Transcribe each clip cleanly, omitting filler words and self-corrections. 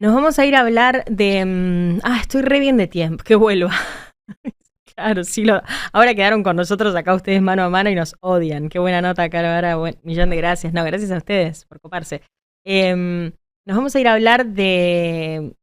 Nos vamos a ir a hablar de... estoy re bien de tiempo, que vuelva. Claro, sí, ahora quedaron con nosotros acá ustedes mano a mano y nos odian. Qué buena nota, Caro. Ahora, millón de gracias. No, gracias a ustedes por coparse. Nos vamos a ir a hablar de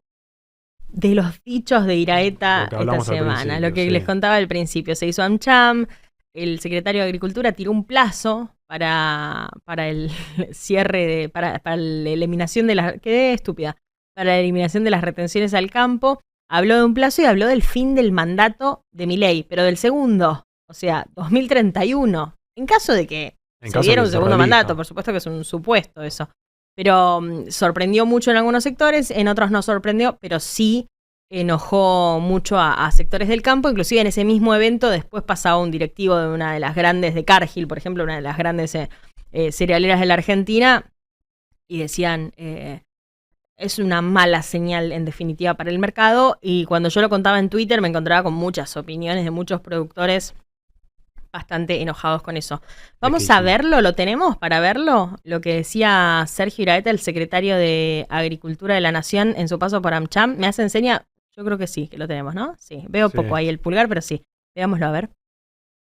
los dichos de Iraeta Lo que esta hablamos al semana. Lo principio, que les sí. contaba al principio. Se hizo AmCham, el secretario de Agricultura tiró un plazo para el cierre, para la eliminación de las... Quedé estúpida. Para la eliminación de las retenciones al campo. Habló de un plazo y habló del fin del mandato de Milei, pero del segundo, o sea, 2031. En caso de que En se caso de diera que un se segundo mandato, relija. por supuesto que es un supuesto eso. Pero sorprendió mucho en algunos sectores, en otros no sorprendió, pero sí enojó mucho a sectores del campo. Inclusive en ese mismo evento después pasaba un directivo de una de las grandes, de Cargill, por ejemplo, una de las grandes cerealeras de la Argentina, y decían... es una mala señal en definitiva para el mercado, y cuando yo lo contaba en Twitter me encontraba con muchas opiniones de muchos productores bastante enojados con eso. Es que Vamos a sí. verlo, ¿lo tenemos para verlo? Lo que decía Sergio Iraeta, el secretario de Agricultura de la Nación, en su paso por AmCham. ¿Me hace enseña? Yo creo que sí, que lo tenemos, ¿no? Sí, veo Sí. poco ahí el pulgar, pero sí. Veámoslo a ver.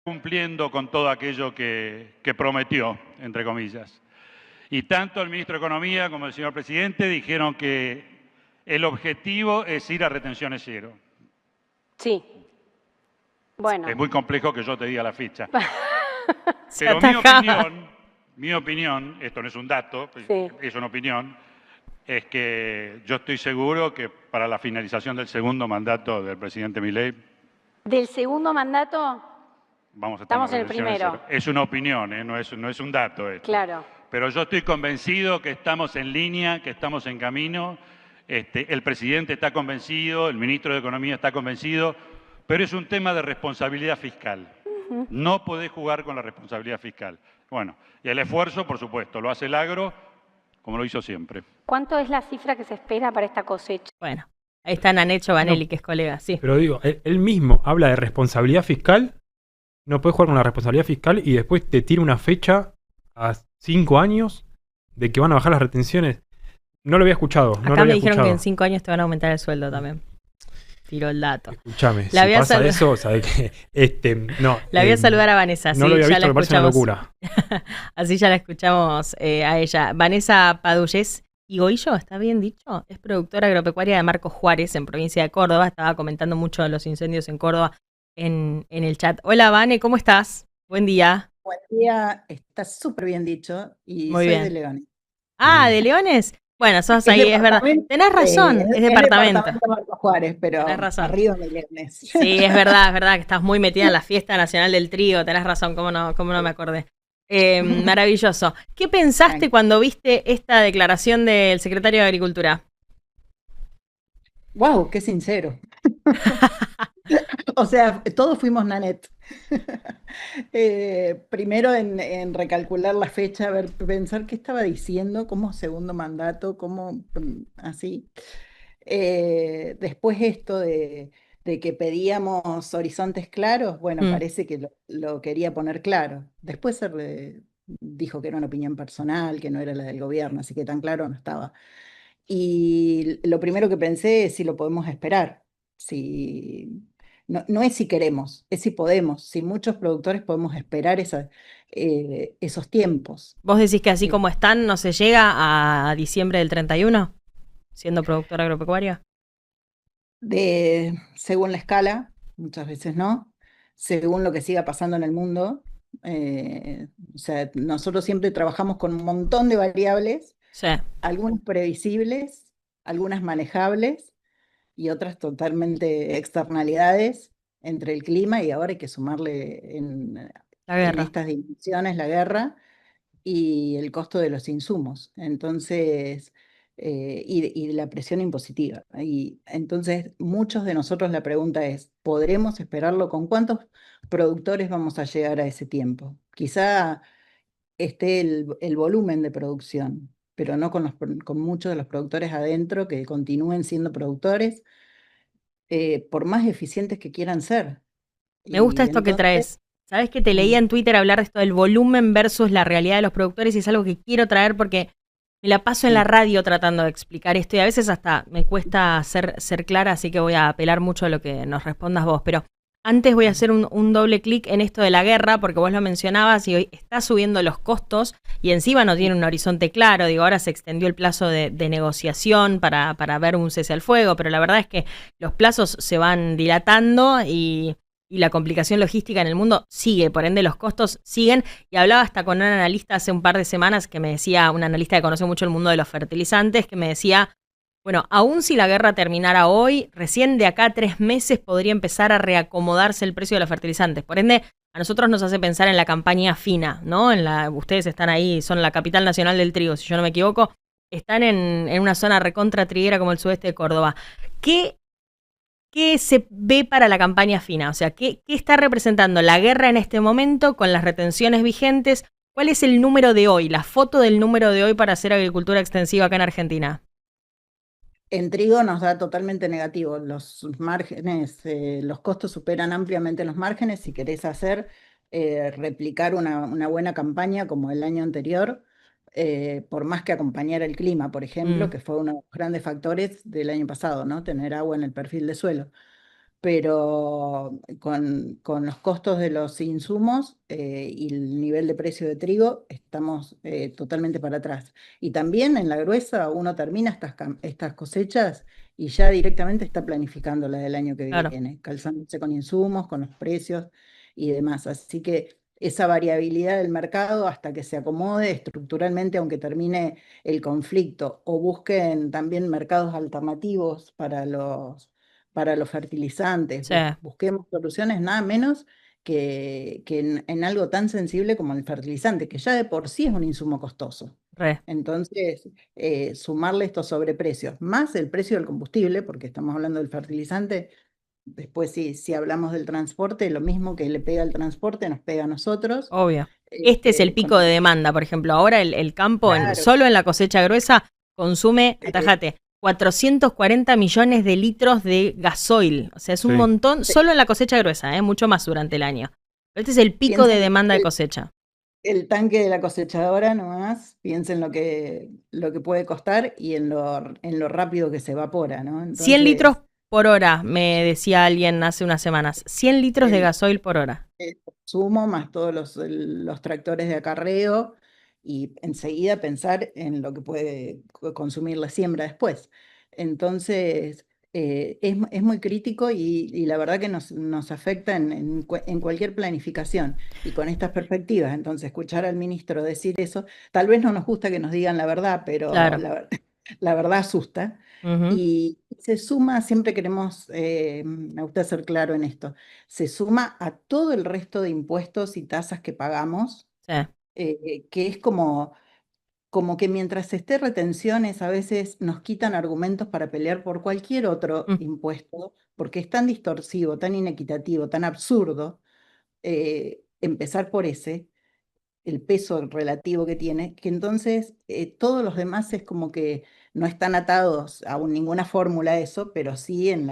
Cumpliendo con todo aquello que prometió, entre comillas. Y tanto el ministro de Economía como el señor presidente dijeron que el objetivo es ir a retenciones cero. Sí. Bueno. Es muy complejo que yo te diga la fecha. Se Pero atajaba. mi opinión, esto no es un dato, Sí. es una opinión, es que yo estoy seguro que para la finalización del segundo mandato del presidente Milei Del segundo mandato, vamos a estar estamos en el retenciones primero. cero. Es una opinión, no es un dato esto. Claro. Pero yo estoy convencido que estamos en línea, que estamos en camino. El presidente está convencido, el ministro de Economía está convencido, pero es un tema de responsabilidad fiscal. No podés jugar con la responsabilidad fiscal. Bueno, y el esfuerzo, por supuesto, lo hace el agro, como lo hizo siempre. ¿Cuánto es la cifra que se espera para esta cosecha? Bueno, ahí está Nanecho Vanelli, que es colega, sí. Pero digo, él mismo habla de responsabilidad fiscal. No puede jugar con la responsabilidad fiscal y después te tira una fecha a 5 años de que van a bajar las retenciones. No lo había escuchado. No lo Acá me había dijeron escuchado. que en 5 años te van a aumentar el sueldo también. Tiró el dato. Escúchame, La si voy a pasa saludar. eso, sabe que no. La voy a saludar a Vanessa, No sí, lo había ya visto, la me parece una escuchamos. locura. Así ya la escuchamos a ella. Vanessa Padullés Higoillo, ¿está bien dicho? Es productora agropecuaria de Marcos Juárez en provincia de Córdoba. Estaba comentando mucho de los incendios en Córdoba en el chat. Hola, Vane, ¿cómo estás? Buen día. Buen día, está súper bien dicho y Muy soy de bien. León. ¿De Leones? Bueno, sos Es ahí, es verdad. departamento, Tenés razón, es departamento. departamento Marcos Juárez, Tenés pero razón. arriba de Leones. Sí, es verdad que estás muy metida en la fiesta nacional del trigo, tenés razón, cómo no me acordé. Maravilloso. ¿Qué pensaste cuando viste esta declaración del secretario de Agricultura? ¡Wow! ¡Qué sincero! O sea, todos fuimos Nanette. Primero en recalcular la fecha, pensar qué estaba diciendo, como segundo mandato, como así. Después esto de que pedíamos horizontes claros, bueno, parece que lo quería poner claro. Después dijo que era una opinión personal, que no era la del gobierno, así que tan claro no estaba. Y lo primero que pensé es si lo podemos esperar. No es si queremos, es si podemos. Si muchos productores podemos esperar esos tiempos. ¿Vos decís que así como están no se llega a diciembre del 31, siendo productor agropecuario? Según la escala, muchas veces no, según lo que siga pasando en el mundo. O sea, nosotros siempre trabajamos con un montón de variables, sí. Algunas previsibles, algunas manejables y otras totalmente externalidades entre el clima, y ahora hay que sumarle en estas dimensiones la guerra y el costo de los insumos. Entonces, y la presión impositiva. Y entonces, muchos de nosotros la pregunta es, ¿podremos esperarlo? ¿Con cuántos productores vamos a llegar a ese tiempo? Quizá esté el volumen de producción, pero no con muchos de los productores adentro que continúen siendo productores, por más eficientes que quieran ser. Me gusta Y esto que entonces, traes. Sabes que te leía en Twitter hablar de esto del volumen versus la realidad de los productores, y es algo que quiero traer porque Me la paso en la radio tratando de explicar esto y a veces hasta me cuesta ser clara, así que voy a apelar mucho a lo que nos respondas vos. Pero antes voy a hacer un doble clic en esto de la guerra, porque vos lo mencionabas y hoy está subiendo los costos y encima no tiene un horizonte claro. Digo, ahora se extendió el plazo de negociación para ver un cese al fuego, pero la verdad es que los plazos se van dilatando y la complicación logística en el mundo sigue, por ende los costos siguen. Y hablaba hasta con un analista hace un par de semanas que me decía, un analista que conoce mucho el mundo de los fertilizantes, que me decía, bueno, aún si la guerra terminara hoy, recién de acá a 3 meses podría empezar a reacomodarse el precio de los fertilizantes. Por ende, a nosotros nos hace pensar en la campaña fina, ¿no? Ustedes están ahí, son la capital nacional del trigo, si yo no me equivoco, están en una zona recontra triguera como el sudeste de Córdoba. ¿Qué se ve para la campaña fina? O sea, ¿qué está representando la guerra en este momento con las retenciones vigentes? ¿Cuál es el número de hoy, la foto del número de hoy para hacer agricultura extensiva acá en Argentina? En trigo nos da totalmente negativo. Los márgenes, los costos superan ampliamente los márgenes. Si querés replicar una buena campaña como el año anterior, por más que acompañara el clima, por ejemplo, que fue uno de los grandes factores del año pasado, ¿no? Tener agua en el perfil de suelo. Pero con los costos de los insumos y el nivel de precio de trigo estamos totalmente para atrás. Y también en la gruesa uno termina estas cosechas y ya directamente está planificando la del año que Claro. viene, calzándose con insumos, con los precios y demás. Así que esa variabilidad del mercado hasta que se acomode estructuralmente, aunque termine el conflicto, o busquen también mercados alternativos para los fertilizantes, Sí, busquemos soluciones nada menos que en algo tan sensible como el fertilizante, que ya de por sí es un insumo costoso. re. Entonces, sumarle estos sobreprecios, más el precio del combustible, porque estamos hablando del fertilizante, después si hablamos del transporte, lo mismo que le pega al transporte nos pega a nosotros. Obvio. Este es el pico de demanda, por ejemplo. Ahora el campo, Claro. solo en la cosecha gruesa, consume, atajate, 440 millones de litros de gasoil. O sea, es un Sí. montón, solo en la cosecha gruesa, mucho más durante el año. Pero este es el pico de Piensen demanda de el- cosecha. El tanque de la cosechadora nomás, piensen lo que puede costar y en lo rápido que se evapora, ¿no? 100 Entonces, litros por hora, me decía alguien hace unas semanas. 100 litros de el, gasoil por hora. el consumo más todos los tractores de acarreo y enseguida pensar en lo que puede consumir la siembra después. Entonces, es muy crítico y la verdad que nos afecta en cualquier planificación. Y con estas perspectivas, entonces, escuchar al ministro decir eso, tal vez no nos gusta que nos digan la verdad, pero Claro. la verdad asusta. Ujú. Y se suma, siempre queremos, me gusta ser claro en esto, se suma a todo el resto de impuestos y tasas que pagamos, Sí. que es como que mientras esté retenciones a veces nos quitan argumentos para pelear por cualquier otro Mm. impuesto, porque es tan distorsivo, tan inequitativo, tan absurdo empezar por ese, el peso relativo que tiene, que entonces todos los demás es como que no están atados a ninguna fórmula eso, pero sí en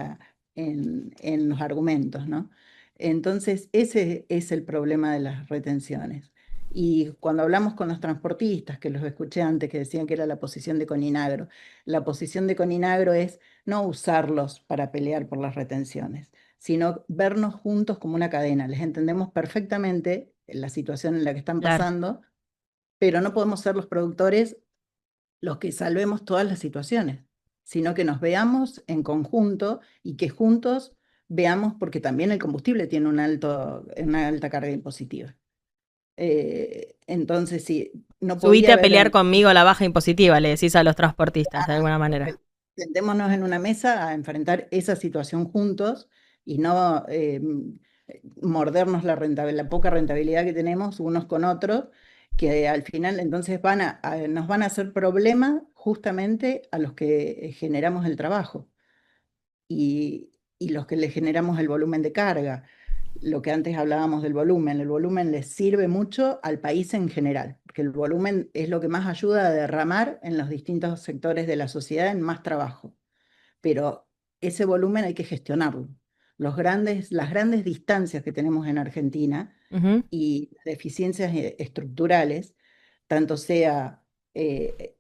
los argumentos, ¿no? Entonces ese es el problema de las retenciones. Y cuando hablamos con los transportistas, que los escuché antes, que decían que era la posición de Coninagro, la posición de Coninagro es no usarlos para pelear por las retenciones, sino vernos juntos como una cadena. Les entendemos perfectamente la situación en la que están Claro. pasando, pero no podemos ser los productores los que salvemos todas las situaciones, sino que nos veamos en conjunto y que juntos veamos, porque también el combustible tiene una alta carga impositiva. Entonces, sí, no Subite podía a pelear haber. conmigo la baja impositiva, le decís a los transportistas, de alguna manera. Sentémonos en una mesa a enfrentar esa situación juntos y no mordernos la poca rentabilidad que tenemos unos con otros, que al final entonces nos van a hacer problema justamente a los que generamos el trabajo y los que le generamos el volumen de carga. Lo que antes hablábamos del volumen, el volumen les sirve mucho al país en general, porque el volumen es lo que más ayuda a derramar en los distintos sectores de la sociedad en más trabajo. Pero ese volumen hay que gestionarlo. Las grandes distancias que tenemos en Argentina Ujú. y deficiencias estructurales, tanto sea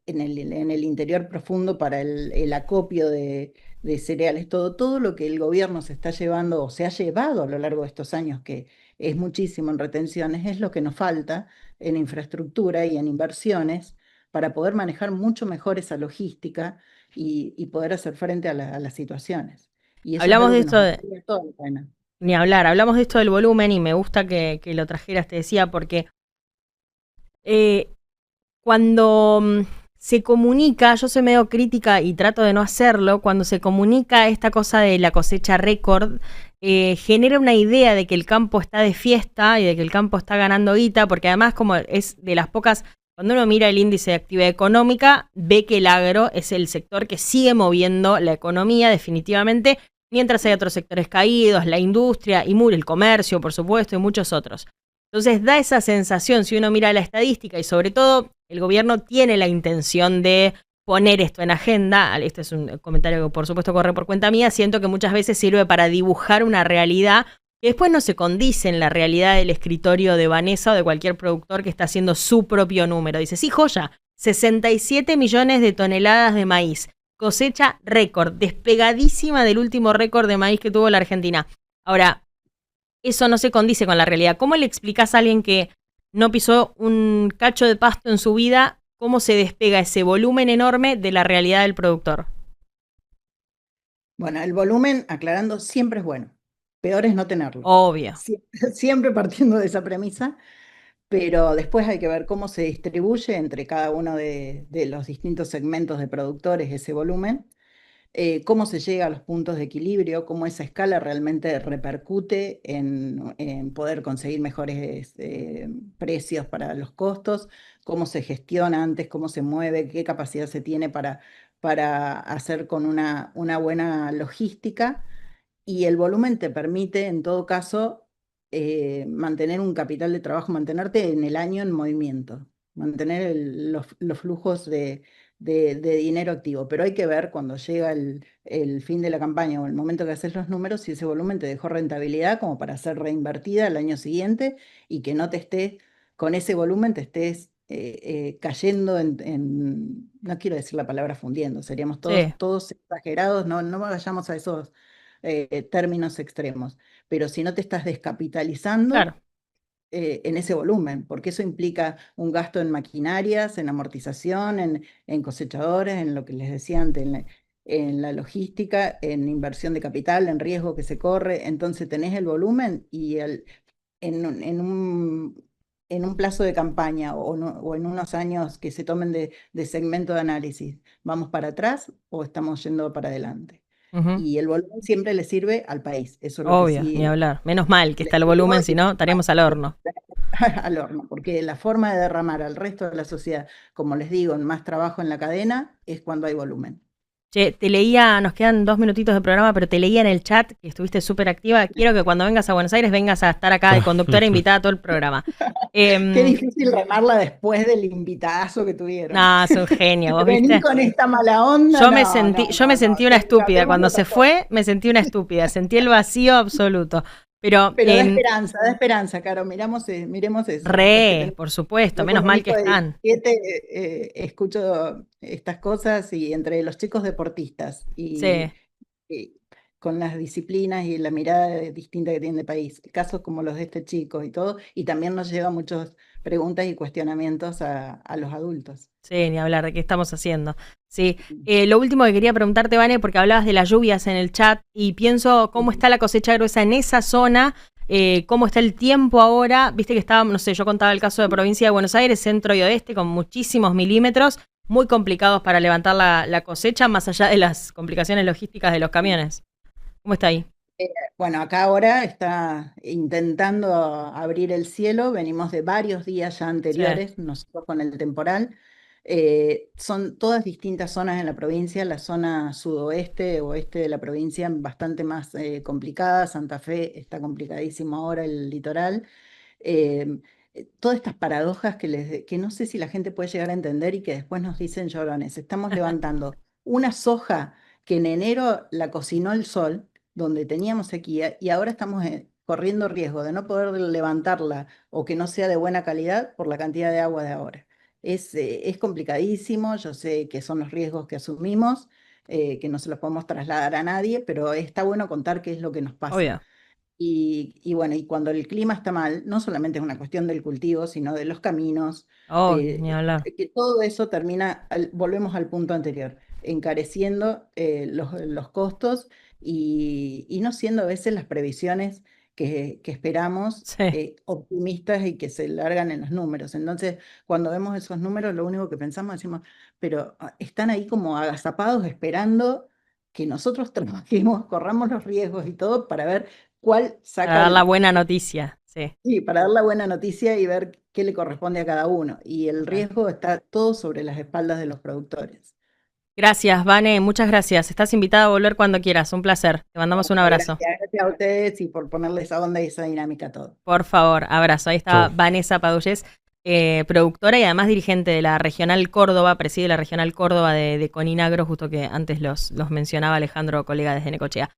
en el interior profundo para el acopio de cereales, todo lo que el gobierno se está llevando o se ha llevado a lo largo de estos años, que es muchísimo en retenciones, es lo que nos falta en infraestructura y en inversiones para poder manejar mucho mejor esa logística y poder hacer frente a las situaciones. Y eso es Hablamos algo de que nos esto de, valdría toda la pena. ni hablar, hablamos de esto del volumen y me gusta que lo trajeras, te decía, porque eh, cuando se comunica, yo soy medio crítica y trato de no hacerlo, cuando se comunica esta cosa de la cosecha récord, genera una idea de que el campo está de fiesta y de que el campo está ganando guita, porque además como es de las pocas, cuando uno mira el índice de actividad económica, ve que el agro es el sector que sigue moviendo la economía definitivamente, mientras hay otros sectores caídos, la industria y el comercio, por supuesto, y muchos otros. Entonces da esa sensación, si uno mira la estadística y sobre todo el gobierno tiene la intención de poner esto en agenda, este es un comentario que por supuesto corre por cuenta mía, siento que muchas veces sirve para dibujar una realidad que después no se condice en la realidad del escritorio de Vanessa o de cualquier productor que está haciendo su propio número. Dice, sí, joya, 67 millones de toneladas de maíz, cosecha récord, despegadísima del último récord de maíz que tuvo la Argentina. Ahora, eso no se condice con la realidad. ¿Cómo le explicás a alguien que no pisó un cacho de pasto en su vida, cómo se despega ese volumen enorme de la realidad del productor? Bueno, el volumen, aclarando, siempre es bueno. Peor es no tenerlo. Obvio. Siempre partiendo de esa premisa, pero después hay que ver cómo se distribuye entre cada uno de los distintos segmentos de productores ese volumen, cómo se llega a los puntos de equilibrio, cómo esa escala realmente repercute en poder conseguir mejores precios para los costos, cómo se gestiona antes, cómo se mueve, qué capacidad se tiene para hacer con una buena logística. Y el volumen te permite, en todo caso, mantener un capital de trabajo, mantenerte en el año en movimiento, mantener los flujos de dinero activo. Pero hay que ver cuando llega el fin de la campaña o el momento que haces los números, si ese volumen te dejó rentabilidad como para ser reinvertida el año siguiente y que no te estés, con ese volumen te estés cayendo no quiero decir la palabra fundiendo, seríamos Sí, todos exagerados, no vayamos a esos términos extremos, pero si no te estás descapitalizando claro. en ese volumen, porque eso implica un gasto en maquinarias, en amortización, en cosechadores, en lo que les decía antes, en la logística, en inversión de capital, en riesgo que se corre, entonces tenés el volumen y en un plazo de campaña o en unos años que se tomen de segmento de análisis, ¿vamos para atrás o estamos yendo para adelante? Ujú. Y el volumen siempre le sirve al país. Eso es lo que Obvio, ni sí hablar. Menos mal que les está el digo volumen, si no, estaríamos al horno. al horno, porque la forma de derramar al resto de la sociedad, como les digo, en más trabajo en la cadena, es cuando hay volumen. Che, te leía, nos quedan 2 minutitos de programa, pero te leía en el chat que estuviste súper activa. Quiero que cuando vengas a Buenos Aires vengas a estar acá de conductora invitada a todo el programa. Qué Em, difícil remarla después del invitadazo que tuvieron. no, es un genio, vos Venir viste. con esta mala onda, Yo me sentí una estúpida. hablemos de Cuando se otra cosa. fue, me sentí una estúpida. Sentí el vacío absoluto. Pero Pero da esperanza, Caro, miremos eso. Los que tenemos, por supuesto, yo menos con un mal que hijo de están. 17 escucho estas cosas y entre los chicos deportistas Sí. y con las disciplinas y la mirada distinta que tiene el país, casos como los de este chico y todo, y también nos lleva muchas preguntas y cuestionamientos a los adultos. Sí, ni hablar de qué estamos haciendo. Sí, lo último que quería preguntarte, Vane, porque hablabas de las lluvias en el chat y pienso cómo está la cosecha gruesa en esa zona, cómo está el tiempo ahora. Viste que estaba, no sé, yo contaba el caso de provincia de Buenos Aires, centro y oeste, con muchísimos milímetros, muy complicados para levantar la cosecha, más allá de las complicaciones logísticas de los camiones. ¿Cómo está ahí? Bueno, acá ahora está intentando abrir el cielo, venimos de varios días ya Sí. anteriores, nosotros con el temporal. Son todas distintas zonas en la provincia, la zona sudoeste, oeste de la provincia bastante más complicada, Santa Fe está complicadísimo ahora, el litoral. Eh, todas estas paradojas que no sé si la gente puede llegar a entender y que después nos dicen llorones. Estamos levantando una soja que en enero la cocinó el sol, donde teníamos sequía, y ahora estamos corriendo riesgo de no poder levantarla o que no sea de buena calidad por la cantidad de agua de ahora. Es complicadísimo, yo sé que son los riesgos que asumimos, que no se los podemos trasladar a nadie, pero está bueno contar qué es lo que nos pasa. Obvio. Y bueno, y cuando el clima está mal, no solamente es una cuestión del cultivo, sino de los caminos, Oh, ni hablar. que todo eso termina, volvemos al punto anterior, encareciendo los costos y no siendo a veces las previsiones que esperamos Sí. optimistas y que se largan en los números. Entonces, cuando vemos esos números, lo único que pensamos, decimos, pero están ahí como agazapados esperando que nosotros trabajemos, corramos los riesgos y todo para ver cuál Para saca dar la buena noticia. Sí. sí, para dar la buena noticia y ver qué le corresponde a cada uno. Y el Claro. riesgo está todo sobre las espaldas de los productores. Gracias, Vane, muchas gracias. Estás invitada a volver cuando quieras. Un placer. Te mandamos un abrazo. Gracias a ustedes y por ponerle esa onda y esa dinámica a todo. Por favor, abrazo. Ahí está Chau. Vanessa Padullés, productora y además dirigente de la Regional Córdoba, preside la Regional Córdoba de Coninagro, justo que antes los mencionaba Alejandro, colega desde Necochea.